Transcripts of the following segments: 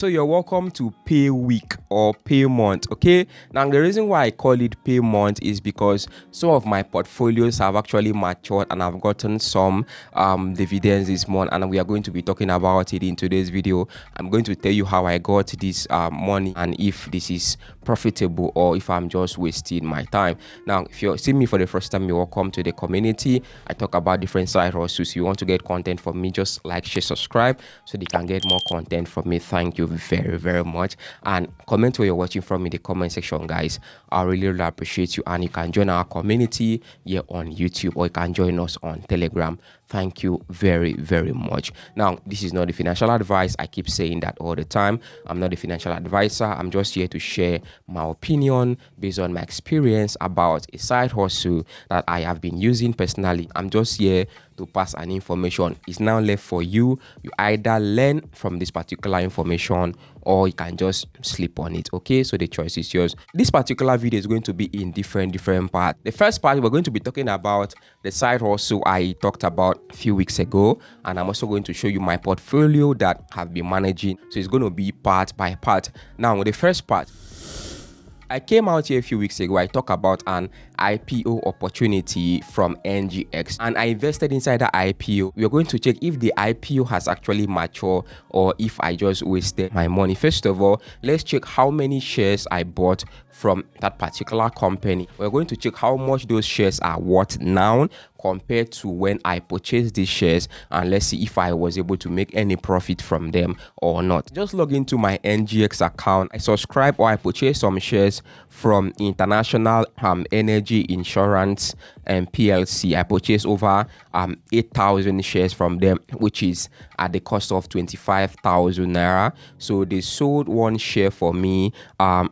So you're welcome to pay week or pay month. Okay, now the reason why I call it pay month is because some of my portfolios have actually matured and I've gotten some dividends this month, and we are going to be talking about it in today's video. I'm going to tell you how I got this money and if this is profitable or if I'm just wasting my time. Now if you're seeing me for the first time, you're welcome to the community. I talk about different side hustles. If you want to get content from me, just like, share, subscribe so they can get more content from me. Thank you very much, and comment where you're watching from in the comment section, guys. I really appreciate you, and you can join our community here on YouTube or you can join us on Telegram. Thank you very much. Now, this is not the financial advice. I keep saying that all the time. I'm not a financial advisor. I'm just here to share my opinion based on my experience about a side hustle that I have been using personally. I'm just here to pass an information. It's now left for you. You either learn from this particular information or you can just sleep on it. Okay, so the choice is yours. This particular video is going to be in different parts. The first part, we're going to be talking about the side hustle I talked about a few weeks ago, and I'm also going to show you my portfolio that I've been managing. So it's going to be part by part. Now, the first part, I came out here a few weeks ago. I talked about an IPO opportunity from NGX and I invested inside the IPO. We are going to check if the IPO has actually matured or if I just wasted my money. First of all, let's check how many shares I bought from that particular company. We're going to check how much those shares are worth now compared to when I purchased these shares, and let's see if I was able to make any profit from them or not. Just log into my NGX account. I subscribe or I purchased some shares from International Energy Insurance and PLC. I purchased over 8,000 shares from them, which is at the cost of 25,000 naira. So they sold one share for me.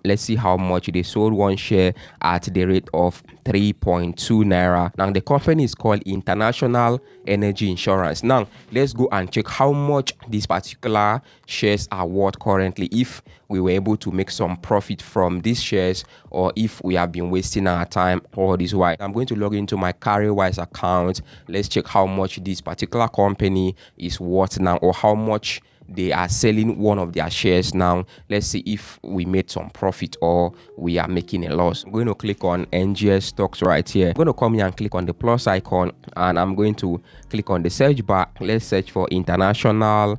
Let's see how much they sold one share at the rate of 3.2 naira. Now the company is called International Energy Insurance. Now let's go and check how much these particular shares are worth currently, if we were able to make some profit from these shares or if we have been wasting our time all this while. I'm going to log into my Cowrywise account. Let's check how much this particular company is worth now, or how much they are selling one of their shares now. Let's see if we made some profit or we are making a loss. I'm going to click on NGS stocks right here. I'm going to come here and click on the plus icon, and I'm going to click on the search bar. Let's search for International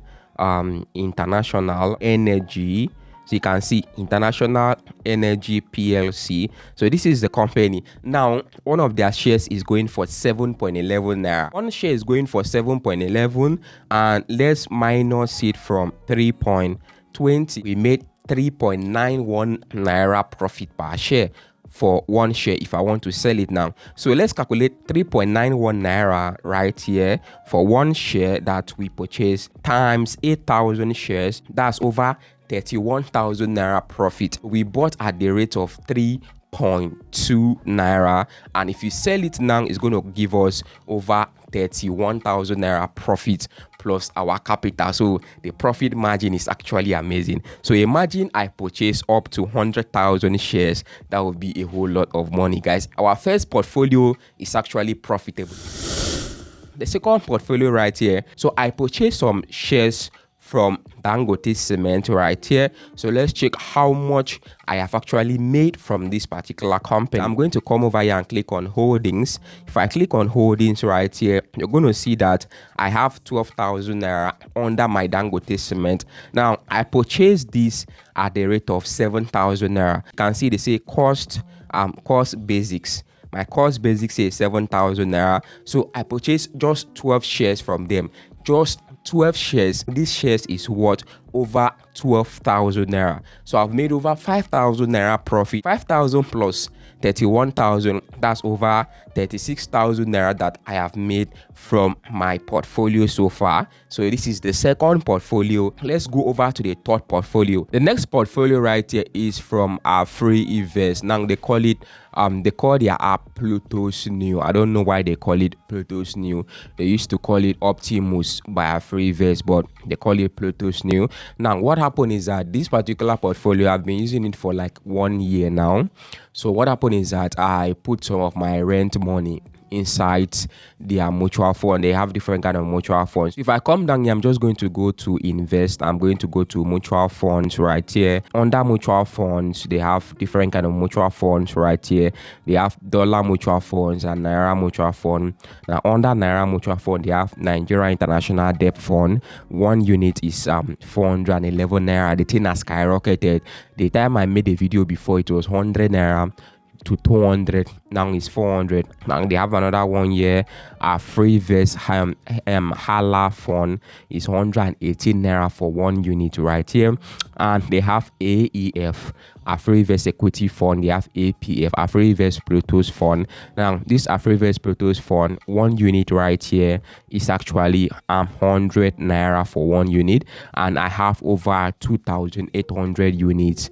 Energy. So you can see International Energy PLC. So this is the company. Now, one of their shares is going for 7.11 naira. One share is going for 7.11, and let's minus it from 3.20. We made 3.91 naira profit per share for one share if I want to sell it now. So let's calculate 3.91 naira right here for one share that we purchased times 8,000 shares. That's over 31,000 naira profit. We bought at the rate of 3.2 naira, and if you sell it now, it's going to give us over 31,000 naira profit plus our capital. So the profit margin is actually amazing. So imagine I purchase up to 100,000 shares. That would be a whole lot of money, guys. Our first portfolio is actually profitable. The second portfolio right here, so I purchased some shares from Dangote Cement right here. So let's check how much I have actually made from this particular company. I'm going to come over here and click on holdings. If I click on holdings right here, you're going to see that I have 12,000 naira under my Dangote Cement. Now I purchased this at the rate of 7,000 naira. You can see they say cost basics. My cost basics is 7,000 naira. So I purchased just 12 shares from them. Just 12 shares. This shares is worth over 12,000 naira. So I've made over 5,000 naira profit. 5,000 plus 31,000, that's over 36,000 naira that I have made from my portfolio so far. So this is the second portfolio. Let's go over to the third portfolio. The next portfolio right here is from our free invest. Now they call their app Pluto's New. I don't know why they call it Pluto's New. They used to call it Optimus by our free invest, but they call it Pluto's New. Now what happened is that this particular portfolio, I've been using it for like 1 year now. So what happened is that I put some of my rent money inside their mutual fund. They have different kind of mutual funds. If I come down here, I'm just going to go to invest. I'm going to go to mutual funds right here. Under mutual funds, they have different kind of mutual funds right here. They have dollar mutual funds and naira mutual fund. Now under naira mutual fund, they have Nigeria International Debt Fund. 1 unit is 411 naira. The thing has skyrocketed. The time I made a video before, it was 100 naira to 200. Now it's 400. Now they have another 1 year free vest hala fund is 118 naira for 1 unit right here. And they have AEF, a free vest equity fund. They have APF, a free vest Protos fund. Now this free vest Protos fund, 1 unit right here is actually 100 naira for 1 unit, and I have over 2,800 units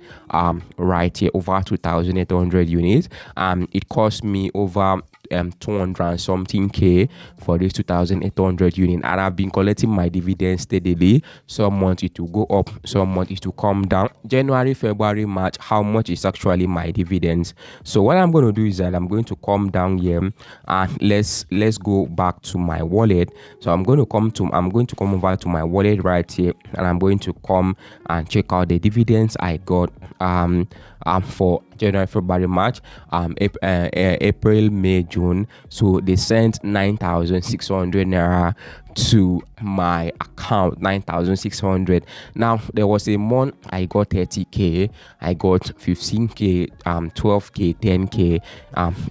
right here, over 2,800 units. It cost me over 200 and something K for this 2,800 unit, and I've been collecting my dividends steadily. Some months it will go up, some months it will come down. January, February, March, how much is actually my dividends? So what I'm going to do is that I'm going to come down here and let's go back to my wallet. So I'm going to come over to my wallet right here, and I'm going to come and check out the dividends I got for January, February, March, April, May, June. So they sent 9,600 naira to my account, 9,600. Now there was a month I got 30k, I got 15k, 12k, 10k,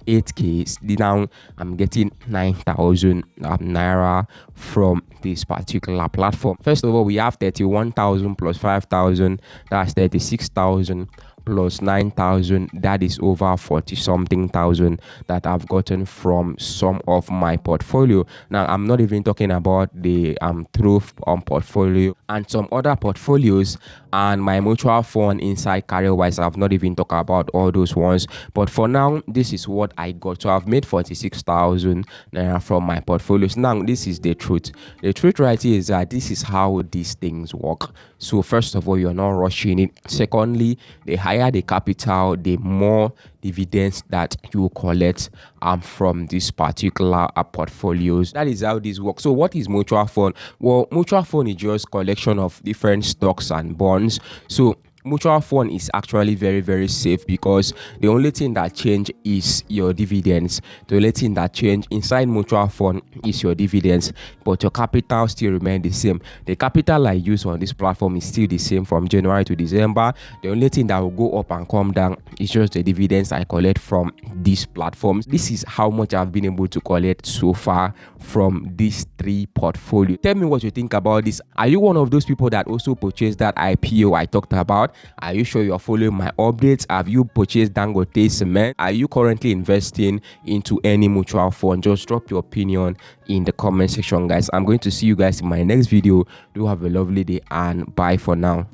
8k. Now I'm getting 9,000 naira from this particular platform. First of all, we have 31,000 plus 5,000, that's 36,000 plus 9,000, that is over 40 something thousand that I've gotten from some of my portfolio. Now I'm not even talking about the Truth portfolio and some other portfolios and my mutual fund inside Cowrywise. I've not even talked about all those ones, but for now this is what I got. So I've made 46,000 naira from my portfolios. Now this is the truth. The truth right here is that this is how these things work. So first of all, you're not rushing it. Secondly, the higher the capital, the more dividends that you collect from this particular portfolios. That is how this works. So what is mutual fund? Well, mutual fund is just collection of different stocks and bonds. So mutual fund is actually very, very safe because the only thing that change is your dividends. The only thing that change inside mutual fund is your dividends, but your capital still remain the same. The capital I use on this platform is still the same from January to December. The only thing that will go up and come down is just the dividends I collect from these platforms. This is how much I've been able to collect so far from these 3 portfolios. Tell me what you think about this. Are you one of those people that also purchased that IPO I talked about? Are you sure you're following my updates? Have you purchased Dangote Cement? Are you currently investing into any mutual fund? Just drop your opinion in the comment section, guys. I'm going to see you guys in my next video. Do have a lovely day and bye for now.